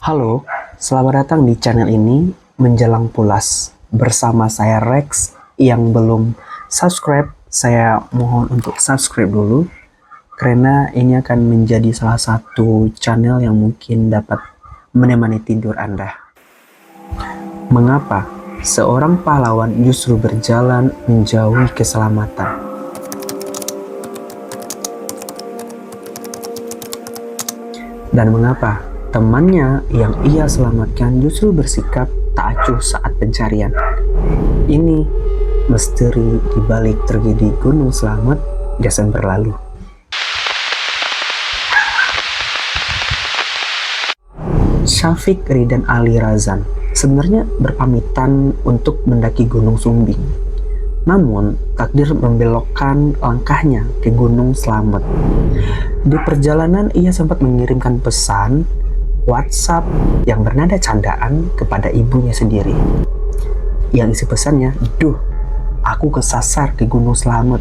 Halo, selamat datang di channel ini Menjelang Pulas. Bersama saya Rex. Yang belum subscribe, saya mohon untuk subscribe dulu, karena ini akan menjadi salah satu channel yang mungkin dapat menemani tidur Anda. Mengapa seorang pahlawan justru berjalan menjauhi keselamatan? Dan mengapa temannya yang ia selamatkan justru bersikap tak acuh saat pencarian? Ini misteri dibalik tragedi Gunung Slamet Desember lalu. Syafiq Ridan Ali Razan sebenarnya berpamitan untuk mendaki Gunung Sumbing. Namun, takdir membelokkan langkahnya ke Gunung Slamet. Di perjalanan, ia sempat mengirimkan pesan WhatsApp yang bernada candaan kepada ibunya sendiri. Yang isi pesannya, "Duh, aku kesasar ke Gunung Slamet."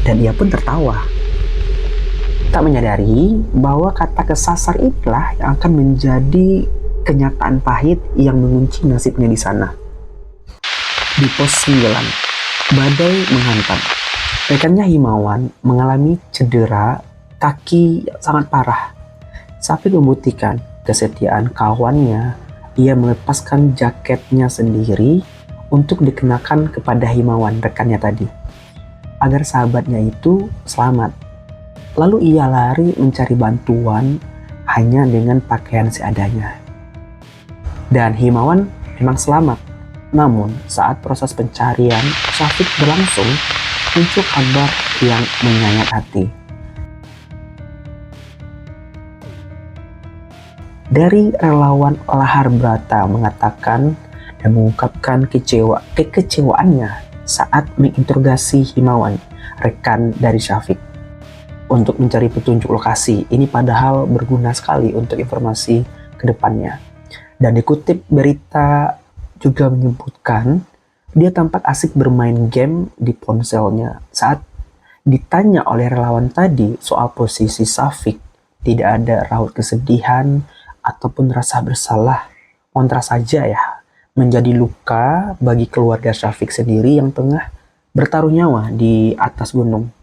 Dan ia pun tertawa. Tak menyadari bahwa kata kesasar itulah yang akan menjadi kenyataan pahit yang mengunci nasibnya di sana. Di pos 9, badai menghantam. Rekannya Himawan mengalami cedera kaki yang sangat parah. Syafiq membuktikan kesetiaan kawannya. Ia melepaskan jaketnya sendiri untuk dikenakan kepada Himawan, rekannya tadi, agar sahabatnya itu selamat. Lalu ia lari mencari bantuan hanya dengan pakaian seadanya. Dan Himawan memang selamat. Namun, saat proses pencarian Syafiq berlangsung, muncul kabar yang menyayat hati. Dari relawan Lahar Brata mengatakan dan mengungkapkan kekecewaannya saat menginterogasi Himawan, rekan dari Syafiq, untuk mencari petunjuk lokasi. Ini padahal berguna sekali untuk informasi ke depannya. Dan dikutip berita juga menyebutkan dia tampak asik bermain game di ponselnya. Saat ditanya oleh relawan tadi soal posisi Syafiq, tidak ada raut kesedihan ataupun rasa bersalah. Kontras saja ya, menjadi luka bagi keluarga Syafiq sendiri yang tengah bertaruh nyawa di atas gunung.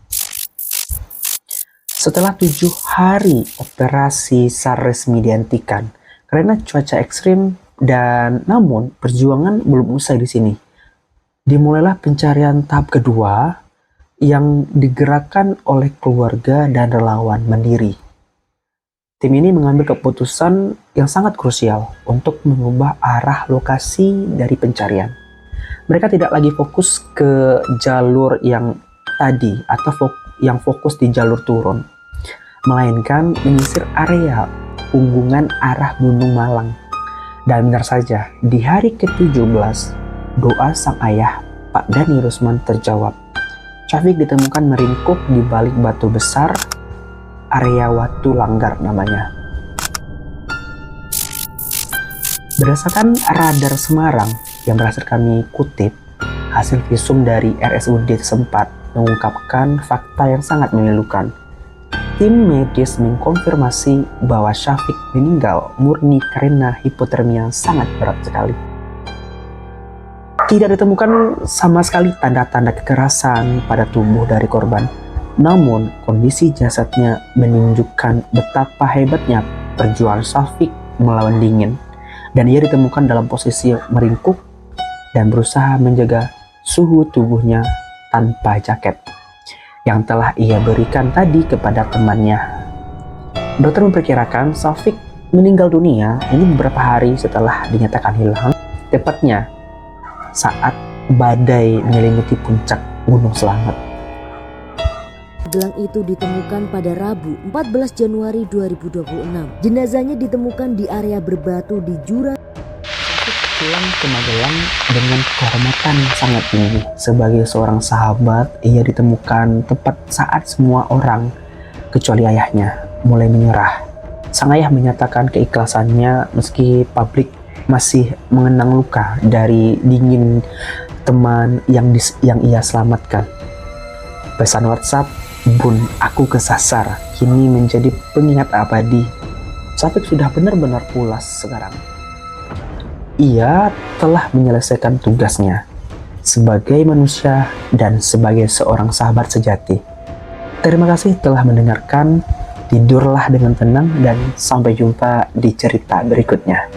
Setelah 7 hari operasi SAR resmi dihentikan karena cuaca ekstrim, dan namun perjuangan belum usai di sini. Dimulailah pencarian tahap kedua yang digerakkan oleh keluarga dan relawan mandiri. Tim ini mengambil keputusan yang sangat krusial untuk mengubah arah lokasi dari pencarian. Mereka tidak lagi fokus ke jalur yang tadi atau yang fokus di jalur turun, melainkan menyisir area punggungan arah Gunung Malang. Dan benar saja, di hari ke-17, doa sang ayah, Pak Dhani Rusman, terjawab. Syafiq ditemukan meringkuk di balik batu besar, area Watu Langgar namanya. Berdasarkan radar Semarang yang berhasil kami kutip, hasil visum dari RSUD setempat mengungkapkan fakta yang sangat memilukan. Tim medis mengkonfirmasi bahwa Syafiq meninggal murni karena hipotermia sangat berat sekali. Tidak ditemukan sama sekali tanda-tanda kekerasan pada tubuh dari korban. Namun, kondisi jasadnya menunjukkan betapa hebatnya perjuangan Syafiq melawan dingin. Dan ia ditemukan dalam posisi meringkuk dan berusaha menjaga suhu tubuhnya tanpa jaket yang telah ia berikan tadi kepada temannya. Dokter memperkirakan Syafiq meninggal dunia ini beberapa hari setelah dinyatakan hilang, tepatnya saat badai menyelimuti puncak Gunung Slamet. Gelang itu ditemukan pada Rabu 14 Januari 2026. Jenazahnya ditemukan di area berbatu di jurang. Pulang ke Magelang dengan kehormatan sangat tinggi. Sebagai seorang sahabat, ia ditemukan tepat saat semua orang, kecuali ayahnya, mulai menyerah. Sang ayah menyatakan keikhlasannya meski publik masih mengenang luka dari dingin teman yang ia selamatkan. Pesan WhatsApp, "Bun, aku kesasar," kini menjadi pengingat abadi Syafiq sudah benar-benar pulas sekarang. Ia telah menyelesaikan tugasnya sebagai manusia dan sebagai seorang sahabat sejati. Terima kasih telah mendengarkan. Tidurlah dengan tenang dan sampai jumpa di cerita berikutnya.